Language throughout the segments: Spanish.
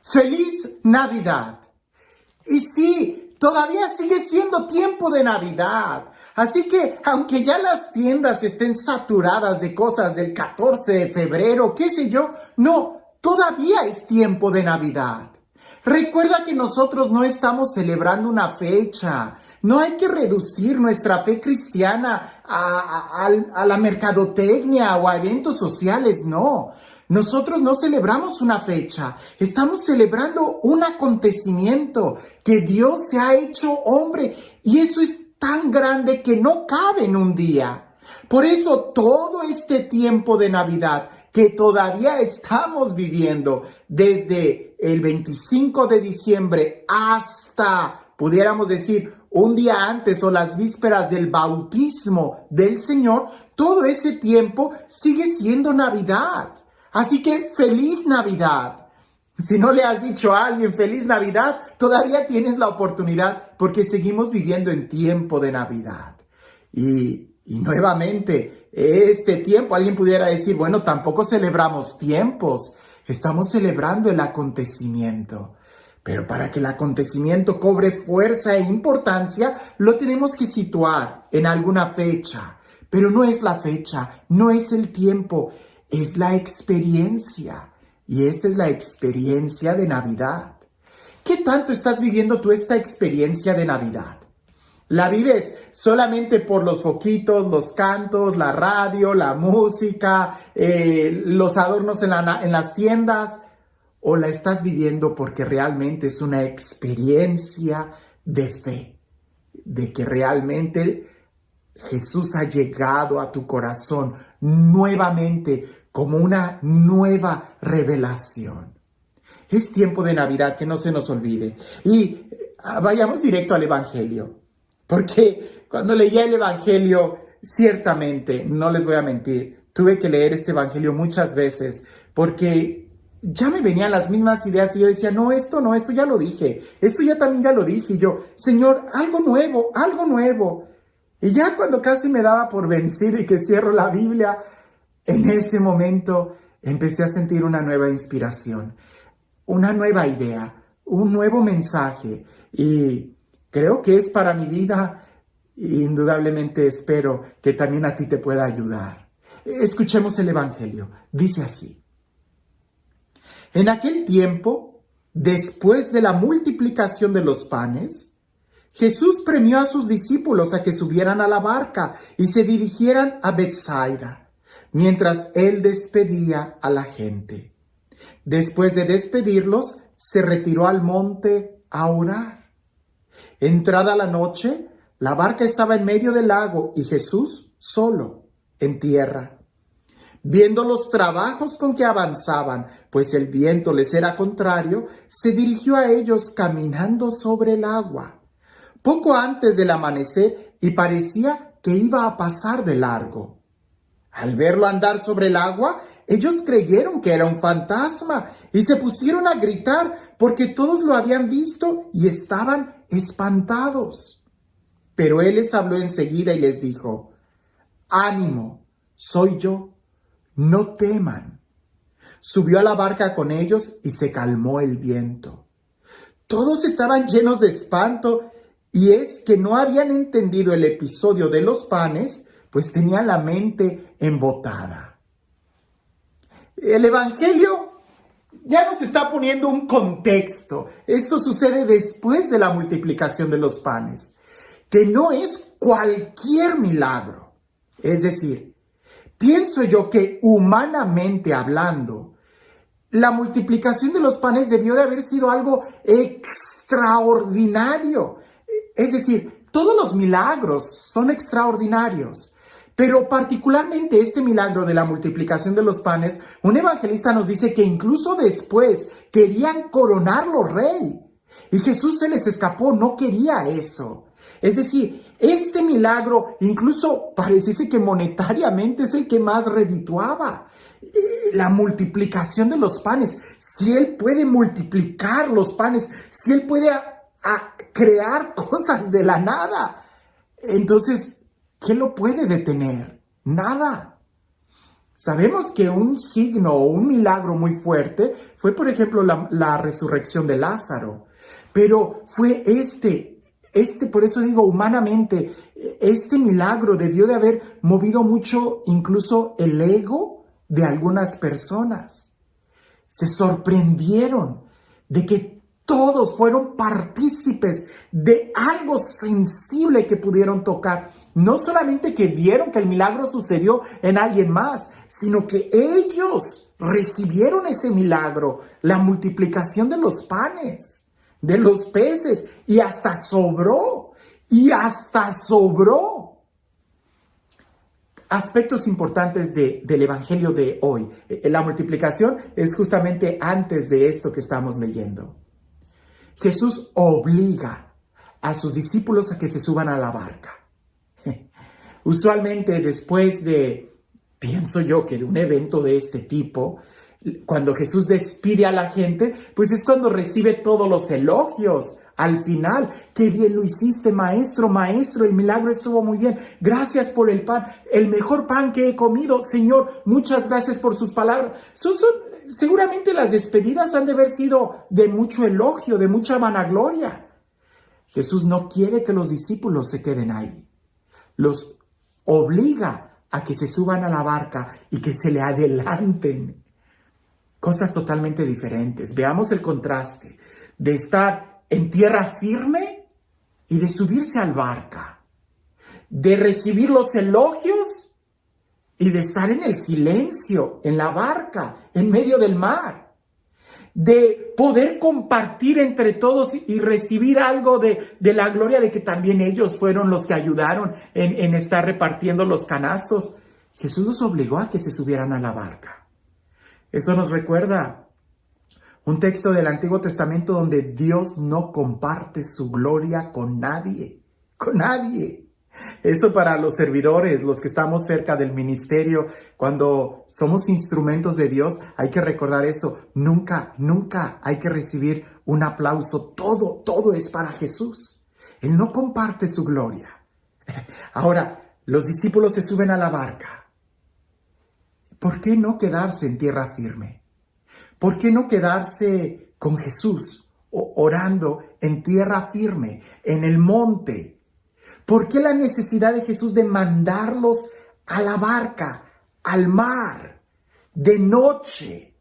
¡Feliz Navidad! Y sí, todavía sigue siendo tiempo de Navidad. Así que, aunque ya las tiendas estén saturadas de cosas del 14 de febrero, qué sé yo, no, todavía es tiempo de Navidad. Recuerda que nosotros no estamos celebrando una fecha. No hay que reducir nuestra fe cristiana a la mercadotecnia o a eventos sociales, no. Nosotros no celebramos una fecha, estamos celebrando un acontecimiento que Dios se ha hecho hombre y eso es tan grande que no cabe en un día. Por eso todo este tiempo de Navidad que todavía estamos viviendo desde el 25 de diciembre hasta, pudiéramos decir, un día antes o las vísperas del bautismo del Señor, todo ese tiempo sigue siendo Navidad. Así que ¡feliz Navidad! Si no le has dicho a alguien ¡feliz Navidad!, todavía tienes la oportunidad porque seguimos viviendo en tiempo de Navidad. Y nuevamente, este tiempo, alguien pudiera decir, bueno, tampoco celebramos tiempos, estamos celebrando el acontecimiento. Pero para que el acontecimiento cobre fuerza e importancia, lo tenemos que situar en alguna fecha. Pero no es la fecha, no es el tiempo, es la experiencia. Y esta es la experiencia de Navidad. ¿Qué tanto estás viviendo tú esta experiencia de Navidad? ¿La vives solamente por los foquitos, los cantos, la radio, la música, los adornos en las tiendas? ¿O la estás viviendo porque realmente es una experiencia de fe? De que realmente Jesús ha llegado a tu corazón nuevamente como una nueva revelación. Es tiempo de Navidad, que no se nos olvide. Y vayamos directo al Evangelio. Porque cuando leía el Evangelio, ciertamente, no les voy a mentir, tuve que leer este Evangelio muchas veces porque ya me venían las mismas ideas y yo decía, no, esto ya lo dije, esto ya también ya lo dije. Y yo, Señor, algo nuevo, algo nuevo. Y ya cuando casi me daba por vencido y que cierro la Biblia, en ese momento empecé a sentir una nueva inspiración, una nueva idea, un nuevo mensaje. Y creo que es para mi vida. Indudablemente espero que también a ti te pueda ayudar. Escuchemos el Evangelio. Dice así. En aquel tiempo, después de la multiplicación de los panes, Jesús premió a sus discípulos a que subieran a la barca y se dirigieran a Betsaida, mientras él despedía a la gente. Después de despedirlos, se retiró al monte a orar. Entrada la noche, la barca estaba en medio del lago y Jesús solo, en tierra. Viendo los trabajos con que avanzaban, pues el viento les era contrario, se dirigió a ellos caminando sobre el agua. Poco antes del amanecer, y parecía que iba a pasar de largo. Al verlo andar sobre el agua, ellos creyeron que era un fantasma y se pusieron a gritar porque todos lo habían visto y estaban espantados. Pero él les habló enseguida y les dijo, «Ánimo, soy yo, no teman». Subió a la barca con ellos y se calmó el viento. Todos estaban llenos de espanto y es que no habían entendido el episodio de los panes, pues tenían la mente embotada. El Evangelio ya nos está poniendo un contexto. Esto sucede después de la multiplicación de los panes, que no es cualquier milagro. Es decir, pienso yo que humanamente hablando, la multiplicación de los panes debió de haber sido algo extraordinario. Es decir, todos los milagros son extraordinarios. Pero particularmente este milagro de la multiplicación de los panes, un evangelista nos dice que incluso después querían coronarlo rey. Y Jesús se les escapó, no quería eso. Es decir, este milagro incluso pareciese que monetariamente es el que más redituaba. La multiplicación de los panes. Si Él puede multiplicar los panes, si Él puede crear cosas de la nada, entonces, ¿qué lo puede detener? Nada. Sabemos que un signo o un milagro muy fuerte fue, por ejemplo, la resurrección de Lázaro. Pero fue por eso digo humanamente, este milagro debió de haber movido mucho incluso el ego de algunas personas. Se sorprendieron de que todos fueron partícipes de algo sensible que pudieron tocar. No solamente que vieron que el milagro sucedió en alguien más, sino que ellos recibieron ese milagro, la multiplicación de los panes, de los peces, y hasta sobró, Aspectos importantes del Evangelio de hoy. La multiplicación es justamente antes de esto que estamos leyendo. Jesús obliga a sus discípulos a que se suban a la barca. Usualmente después pienso yo que de un evento de este tipo, cuando Jesús despide a la gente, pues es cuando recibe todos los elogios al final. Qué bien lo hiciste, maestro, el milagro estuvo muy bien. Gracias por el pan, el mejor pan que he comido. Señor, muchas gracias por sus palabras. Seguramente las despedidas han de haber sido de mucho elogio, de mucha vanagloria. Jesús no quiere que los discípulos se queden ahí. Los obliga a que se suban a la barca y que se le adelanten. Cosas totalmente diferentes. Veamos el contraste de estar en tierra firme y de subirse a la barca. De recibir los elogios y de estar en el silencio, en la barca, en medio del mar. De poder compartir entre todos y recibir algo de la gloria de que también ellos fueron los que ayudaron en estar repartiendo los canastos. Jesús los obligó a que se subieran a la barca. Eso nos recuerda un texto del Antiguo Testamento donde Dios no comparte su gloria con nadie, con nadie. Eso para los servidores, los que estamos cerca del ministerio, cuando somos instrumentos de Dios, hay que recordar eso. Nunca hay que recibir un aplauso. Todo es para Jesús. Él no comparte su gloria. Ahora, los discípulos se suben a la barca. ¿Por qué no quedarse en tierra firme? ¿Por qué no quedarse con Jesús orando en tierra firme, en el monte? ¿Por qué la necesidad de Jesús de mandarlos a la barca, al mar, de noche?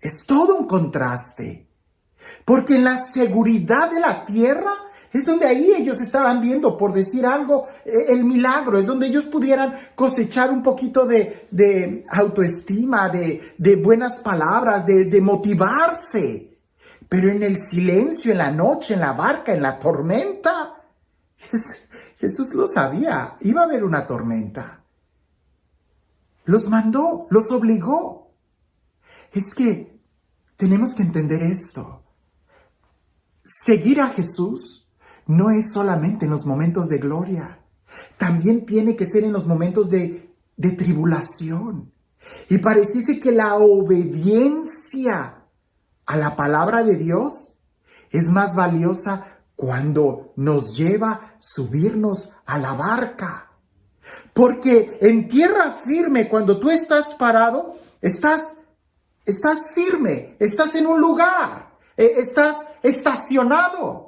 Es todo un contraste. Porque en la seguridad de la tierra es donde ahí ellos estaban viendo, por decir algo, el milagro. Es donde ellos pudieran cosechar un poquito de autoestima, de buenas palabras, de motivarse. Pero en el silencio, en la noche, en la barca, en la tormenta, Jesús lo sabía, iba a haber una tormenta. Los mandó, los obligó. Es que tenemos que entender esto. Seguir a Jesús no es solamente en los momentos de gloria. También tiene que ser en los momentos de tribulación. Y pareciese que la obediencia a la palabra de Dios es más valiosa cuando nos lleva a subirnos a la barca. Porque en tierra firme, cuando tú estás parado, estás firme, estás en un lugar, estás estacionado.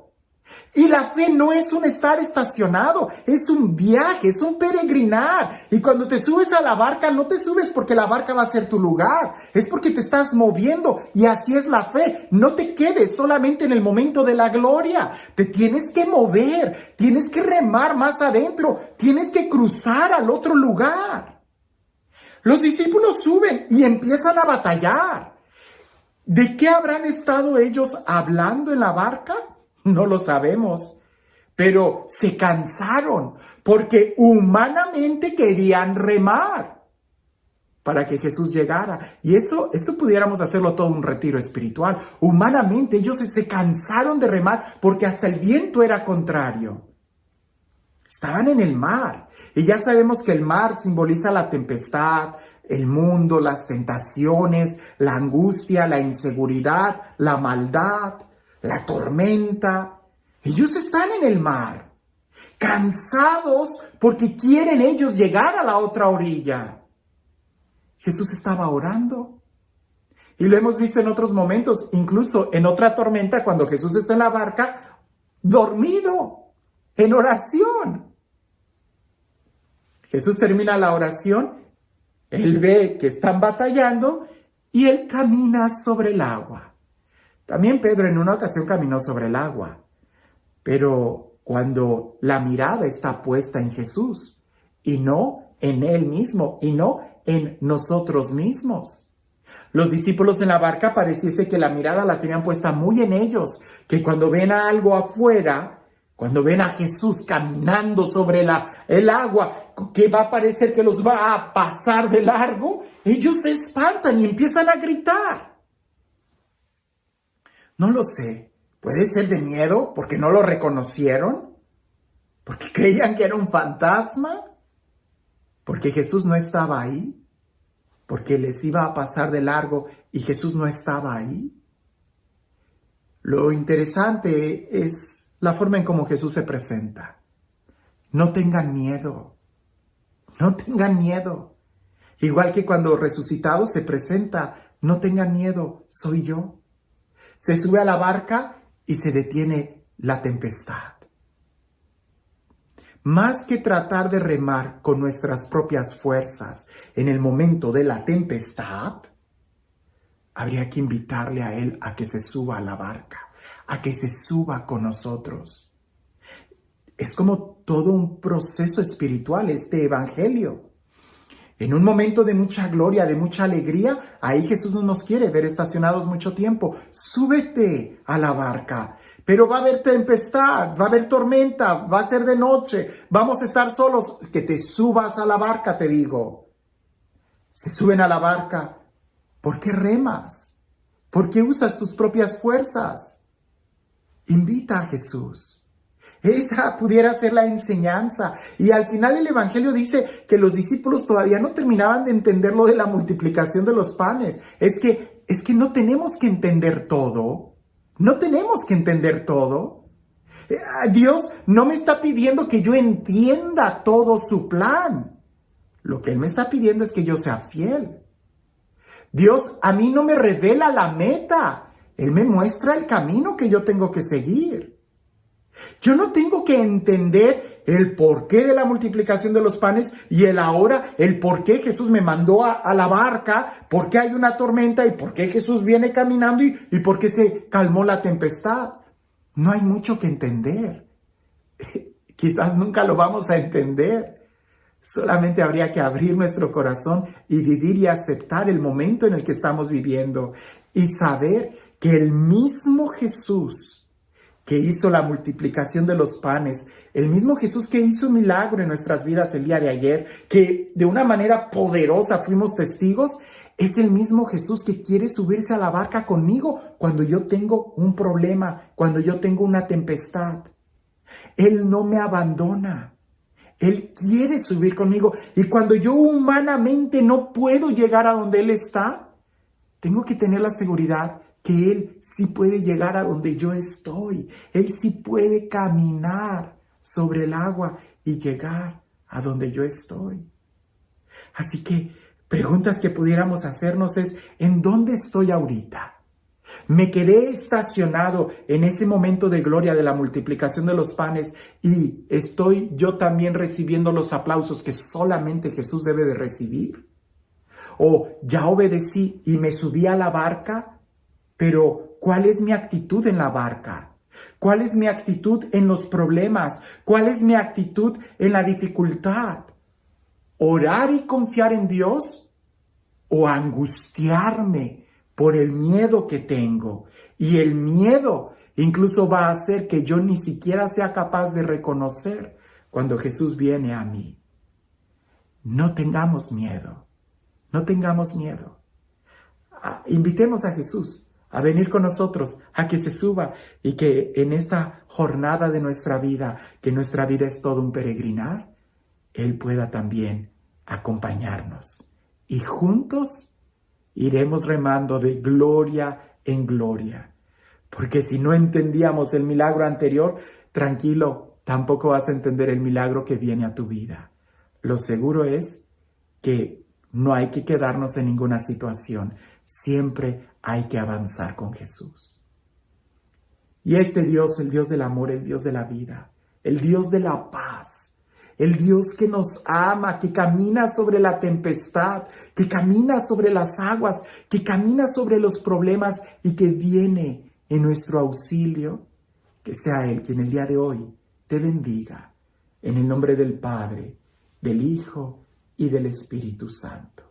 Y la fe no es un estar estacionado, es un viaje, es un peregrinar. Y cuando te subes a la barca, no te subes porque la barca va a ser tu lugar, es porque te estás moviendo. Y así es la fe. No te quedes solamente en el momento de la gloria. Te tienes que mover, tienes que remar más adentro, tienes que cruzar al otro lugar. Los discípulos suben y empiezan a batallar. ¿De qué habrán estado ellos hablando en la barca? No lo sabemos, pero se cansaron porque humanamente querían remar para que Jesús llegara. Y esto pudiéramos hacerlo todo un retiro espiritual. Humanamente ellos se cansaron de remar porque hasta el viento era contrario. Estaban en el mar y ya sabemos que el mar simboliza la tempestad, el mundo, las tentaciones, la angustia, la inseguridad, la maldad, la tormenta. Ellos están en el mar, cansados porque quieren ellos llegar a la otra orilla. Jesús estaba orando. Y lo hemos visto en otros momentos, incluso en otra tormenta, cuando Jesús está en la barca, dormido, en oración. Jesús termina la oración, él ve que están batallando y él camina sobre el agua. También Pedro en una ocasión caminó sobre el agua, pero cuando la mirada está puesta en Jesús y no en él mismo y no en nosotros mismos. Los discípulos en la barca pareciese que la mirada la tenían puesta muy en ellos, que cuando ven a algo afuera, cuando ven a Jesús caminando sobre el agua, que va a parecer que los va a pasar de largo, ellos se espantan y empiezan a gritar. No lo sé, puede ser de miedo porque no lo reconocieron, porque creían que era un fantasma, porque Jesús no estaba ahí, porque les iba a pasar de largo y Jesús no estaba ahí. Lo interesante es la forma en cómo Jesús se presenta. No tengan miedo, no tengan miedo. Igual que cuando resucitado se presenta, no tengan miedo, soy yo. Se sube a la barca y se detiene la tempestad. Más que tratar de remar con nuestras propias fuerzas en el momento de la tempestad, habría que invitarle a Él a que se suba a la barca, a que se suba con nosotros. Es como todo un proceso espiritual este evangelio. En un momento de mucha gloria, de mucha alegría, ahí Jesús no nos quiere ver estacionados mucho tiempo. Súbete a la barca, pero va a haber tempestad, va a haber tormenta, va a ser de noche, vamos a estar solos. Que te subas a la barca, te digo. Se suben a la barca. ¿Por qué remas? ¿Por qué usas tus propias fuerzas? Invita a Jesús. Esa pudiera ser la enseñanza. Y al final el Evangelio dice que los discípulos todavía no terminaban de entender lo de la multiplicación de los panes. Es que no tenemos que entender todo. No tenemos que entender todo. Dios no me está pidiendo que yo entienda todo su plan. Lo que Él me está pidiendo es que yo sea fiel. Dios a mí no me revela la meta. Él me muestra el camino que yo tengo que seguir. Yo no tengo que entender el porqué de la multiplicación de los panes y el por qué Jesús me mandó a la barca, por qué hay una tormenta y por qué Jesús viene caminando y por qué se calmó la tempestad. No hay mucho que entender. Quizás nunca lo vamos a entender. Solamente habría que abrir nuestro corazón y vivir y aceptar el momento en el que estamos viviendo y saber que el mismo Jesús que hizo la multiplicación de los panes, el mismo Jesús que hizo un milagro en nuestras vidas el día de ayer, que de una manera poderosa fuimos testigos, es el mismo Jesús que quiere subirse a la barca conmigo cuando yo tengo un problema, cuando yo tengo una tempestad. Él no me abandona. Él quiere subir conmigo. Y cuando yo humanamente no puedo llegar a donde Él está, tengo que tener la seguridad que Él sí puede llegar a donde yo estoy. Él sí puede caminar sobre el agua y llegar a donde yo estoy. Así que preguntas que pudiéramos hacernos es, ¿en dónde estoy ahorita? Me quedé estacionado en ese momento de gloria de la multiplicación de los panes y estoy yo también recibiendo los aplausos que solamente Jesús debe de recibir. O ya obedecí y me subí a la barca. Pero, ¿cuál es mi actitud en la barca? ¿Cuál es mi actitud en los problemas? ¿Cuál es mi actitud en la dificultad? ¿Orar y confiar en Dios? ¿O angustiarme por el miedo que tengo? Y el miedo incluso va a hacer que yo ni siquiera sea capaz de reconocer cuando Jesús viene a mí. No tengamos miedo. No tengamos miedo. Invitemos a Jesús a venir con nosotros, a que se suba y que en esta jornada de nuestra vida, que nuestra vida es todo un peregrinar, Él pueda también acompañarnos. Y juntos iremos remando de gloria en gloria. Porque si no entendíamos el milagro anterior, tranquilo, tampoco vas a entender el milagro que viene a tu vida. Lo seguro es que no hay que quedarnos en ninguna situación. Siempre hay que avanzar con Jesús. Y este Dios, el Dios del amor, el Dios de la vida, el Dios de la paz, el Dios que nos ama, que camina sobre la tempestad, que camina sobre las aguas, que camina sobre los problemas y que viene en nuestro auxilio, que sea Él quien el día de hoy te bendiga. En el nombre del Padre, del Hijo y del Espíritu Santo.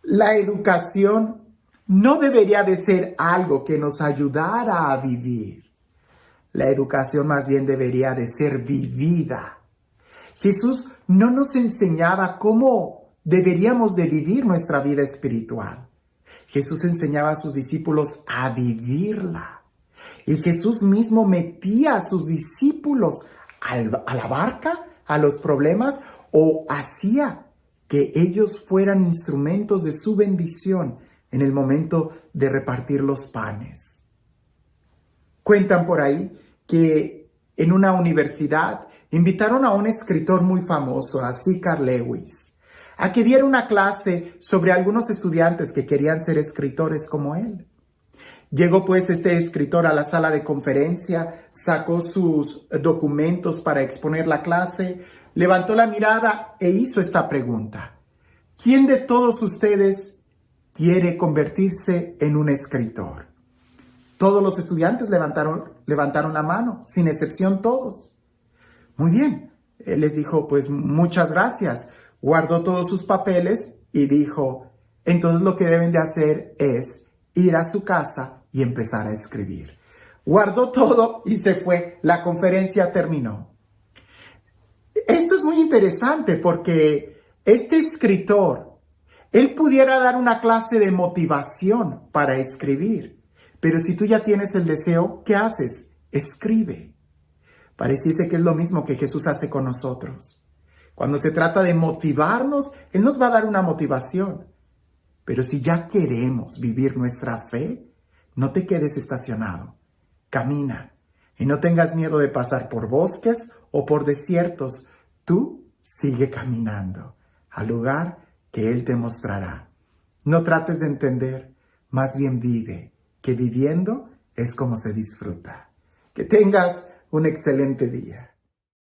La educación no debería de ser algo que nos ayudara a vivir. La educación más bien debería de ser vivida. Jesús no nos enseñaba cómo deberíamos de vivir nuestra vida espiritual. Jesús enseñaba a sus discípulos a vivirla. Y Jesús mismo metía a sus discípulos a la barca, a los problemas, o hacía que ellos fueran instrumentos de su bendición en el momento de repartir los panes. Cuentan por ahí que en una universidad invitaron a un escritor muy famoso, a C.K. Lewis, a que diera una clase sobre algunos estudiantes que querían ser escritores como él. Llegó pues este escritor a la sala de conferencia, sacó sus documentos para exponer la clase, levantó la mirada e hizo esta pregunta: ¿quién de todos ustedes quiere convertirse en un escritor? Todos los estudiantes levantaron la mano, sin excepción todos. Muy bien, él les dijo, pues muchas gracias. Guardó todos sus papeles y dijo, entonces lo que deben de hacer es ir a su casa y empezar a escribir. Guardó todo y se fue. La conferencia terminó. Esto es muy interesante porque este escritor, él pudiera dar una clase de motivación para escribir. Pero si tú ya tienes el deseo, ¿qué haces? Escribe. Pareciese que es lo mismo que Jesús hace con nosotros. Cuando se trata de motivarnos, Él nos va a dar una motivación. Pero si ya queremos vivir nuestra fe, no te quedes estacionado. Camina y no tengas miedo de pasar por bosques o por desiertos. Tú sigue caminando al lugar que Él te mostrará. No trates de entender, más bien vive, que viviendo es como se disfruta. Que tengas un excelente día.